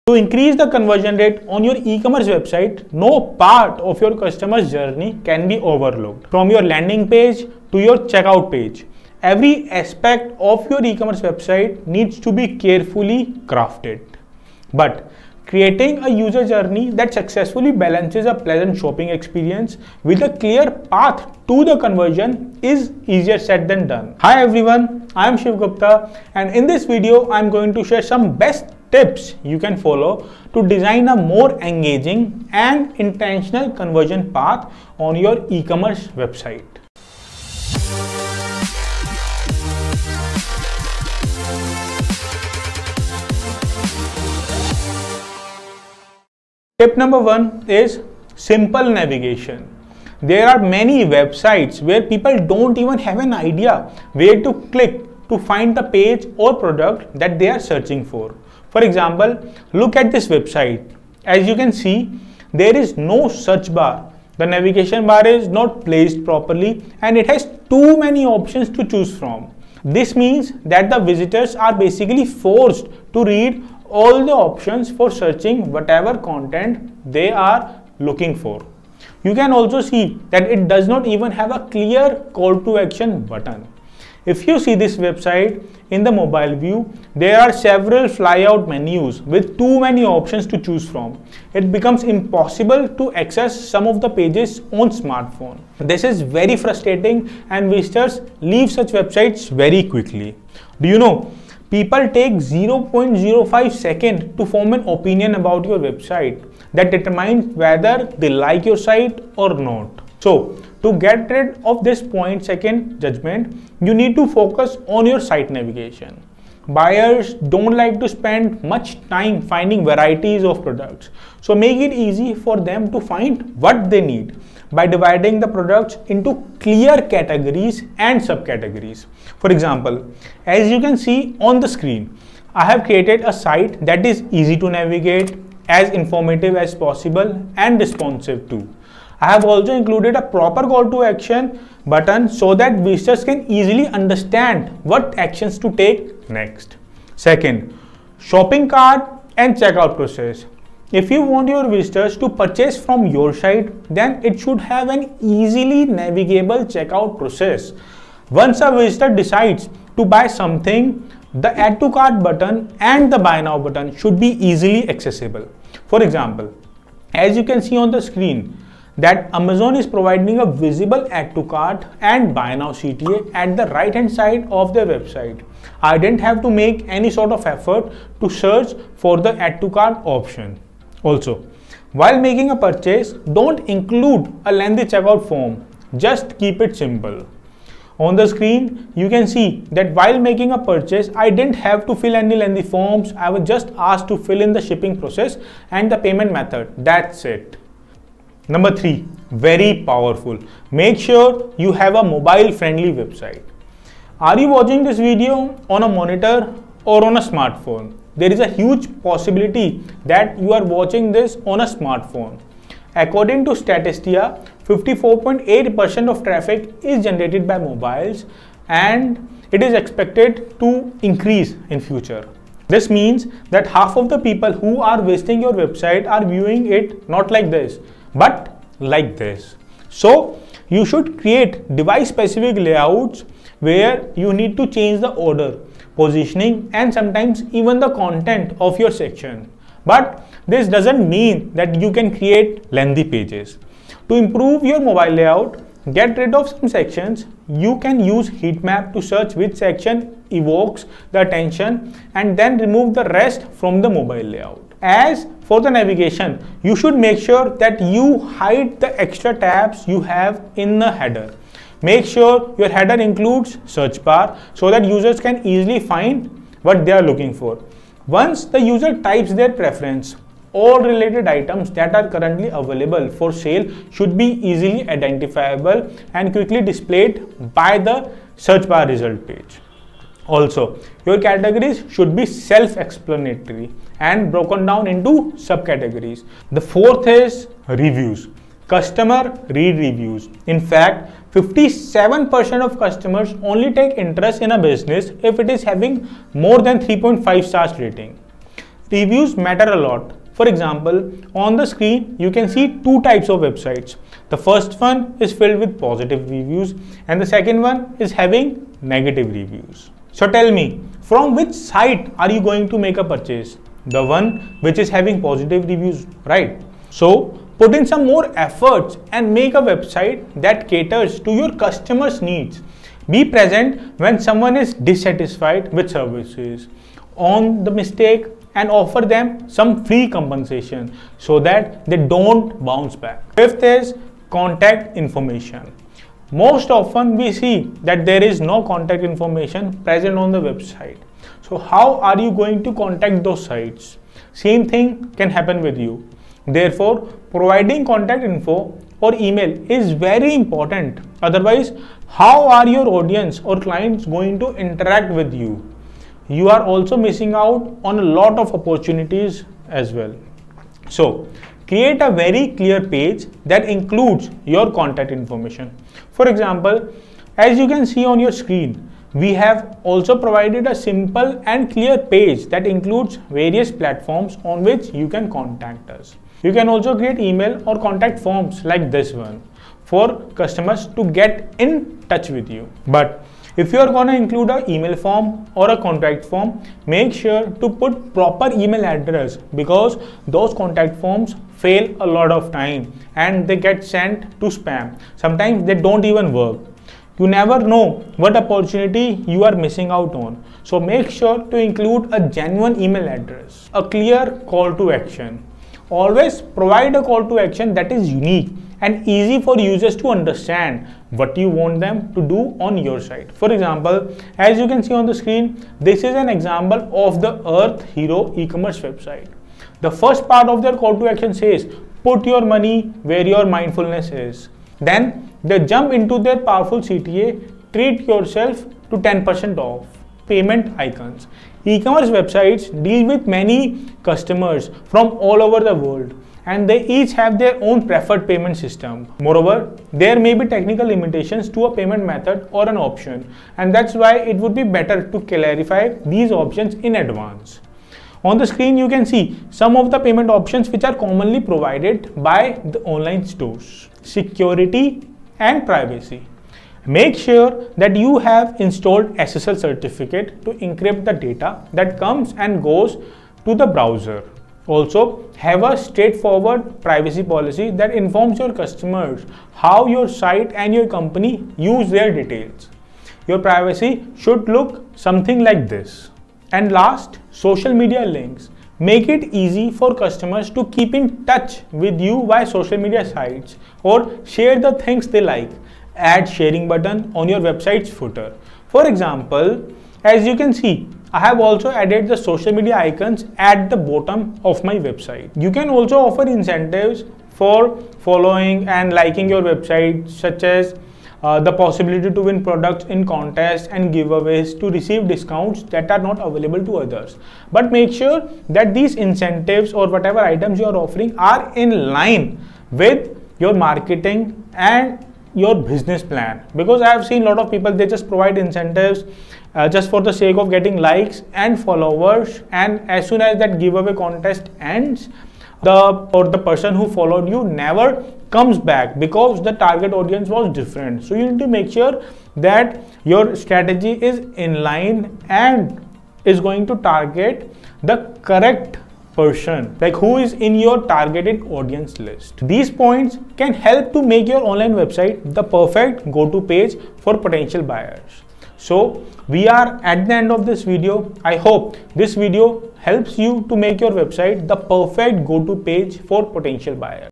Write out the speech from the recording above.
To increase the conversion rate on your e-commerce website, no part of your customer's journey can be overlooked. From your landing page to your checkout page, every aspect of your e-commerce website needs to be carefully crafted. But creating a user journey that successfully balances a pleasant shopping experience with a clear path to the conversion is easier said than done. Hi everyone, I am Shiv Gupta, and in this video I am going to share some best tips you can follow to design a more engaging and intentional conversion path on your e-commerce website. Tip number 1 is simple navigation. There are many websites where people don't even have an idea where to click to find the page or product that they are searching for. For example, look at this website. As you can see, there is no search bar. The navigation bar is not placed properly and it has too many options to choose from. This means that the visitors are basically forced to read all the options for searching whatever content they are looking for. You can also see that it does not even have a clear call to action button. If you see this website in the mobile view, there are several flyout menus with too many options to choose from. It becomes impossible to access some of the pages on smartphone. This is very frustrating and visitors leave such websites very quickly. Do you know, people take 0.05 seconds to form an opinion about your website that determines whether they like your site or not. So, to get rid of this 0.2 judgment, you need to focus on your site navigation. Buyers don't like to spend much time finding varieties of products. So make it easy for them to find what they need by dividing the products into clear categories and subcategories. For example, as you can see on the screen, I have created a site that is easy to navigate, as informative as possible and responsive too. I have also included a proper call to action button so that visitors can easily understand what actions to take next. Second, shopping cart and checkout process. If you want your visitors to purchase from your site, then it should have an easily navigable checkout process. Once a visitor decides to buy something, the add to cart button and the buy now button should be easily accessible. For example, as you can see on the screen, that Amazon is providing a visible add to cart and buy now CTA at the right hand side of their website. I didn't have to make any sort of effort to search for the add to cart option. Also, while making a purchase, don't include a lengthy checkout form. Just keep it simple. On the screen, you can see that while making a purchase, I didn't have to fill any lengthy forms. I was just asked to fill in the shipping process and the payment method. That's it. Number 3, very powerful. Make sure you have a mobile friendly website. Are you watching this video on a monitor or on a smartphone? There is a huge possibility that you are watching this on a smartphone. According to Statista, 54.8% of traffic is generated by mobiles and it is expected to increase in future. This means that half of the people who are visiting your website are viewing it not like this, but like this. So you should create device specific layouts where you need to change the order, positioning and sometimes even the content of your section. But this doesn't mean that you can create lengthy pages. To improve your mobile layout, get rid of some sections. You can use heat map to search which section evokes the attention and then remove the rest from the mobile layout. As for the navigation, you should make sure that you hide the extra tabs you have in the header. Make sure your header includes search bar so that users can easily find what they are looking for. Once the user types their preference, all related items that are currently available for sale should be easily identifiable and quickly displayed by the search bar result page. Also, your categories should be self-explanatory and broken down into subcategories. The fourth is reviews. Customer read reviews. In fact, 57% of customers only take interest in a business if it is having more than 3.5 stars rating. Reviews matter a lot. For example, on the screen you can see two types of websites. The first one is filled with positive reviews and the second one is having negative reviews. So tell me, from which site are you going to make a purchase? The one which is having positive reviews, right? So put in some more efforts and make a website that caters to your customers' needs. Be present when someone is dissatisfied with services, own the mistake and offer them some free compensation so that they don't bounce back. Fifth is contact information. Most often we see that there is no contact information present on the website. So how are you going to contact those sites? Same thing can happen with you. Therefore, providing contact info or email is very important. Otherwise, how are your audience or clients going to interact with you? You are also missing out on a lot of opportunities as well. So, create a very clear page that includes your contact information. For example, as you can see on your screen, we have also provided a simple and clear page that includes various platforms on which you can contact us. You can also create email or contact forms like this one for customers to get in touch with you. But if you are going to include an email form or a contact form, make sure to put proper email address because those contact forms fail a lot of time and they get sent to spam. Sometimes they don't even work. You never know what opportunity you are missing out on. So make sure to include a genuine email address, a clear call to action. Always provide a call to action that is unique and easy for users to understand what you want them to do on your site. For example, as you can see on the screen, this is an example of the Earth Hero e-commerce website. The first part of their call to action says, put your money where your mindfulness is. Then they jump into their powerful CTA, treat yourself to 10% off. Payment icons. E-commerce websites deal with many customers from all over the world and they each have their own preferred payment system. Moreover, there may be technical limitations to a payment method or an option, and that's why it would be better to clarify these options in advance. On the screen, you can see some of the payment options which are commonly provided by the online stores. Security and privacy. Make sure that you have installed SSL certificate to encrypt the data that comes and goes to the browser. Also, have a straightforward privacy policy that informs your customers how your site and your company use their details. Your privacy should look something like this. And last, social media links. Make it easy for customers to keep in touch with you via social media sites or share the things they like. Add sharing button on your website's footer. For example, as you can see, I have also added the social media icons at the bottom of my website. You can also offer incentives for following and liking your website, such as the possibility to win products in contests and giveaways to receive discounts that are not available to others. But make sure that these incentives or whatever items you are offering are in line with your marketing and your business plan, because I have seen a lot of people, they just provide incentives just for the sake of getting likes and followers, and as soon as that giveaway contest ends, the person who followed you never comes back because the target audience was different. So you need to make sure that your strategy is in line and is going to target the correct person, like who is in your targeted audience list. These points can help to make your online website the perfect go-to page for potential buyers. So we are at the end of this video. I hope this video helps you to make your website the perfect go-to page for potential buyers.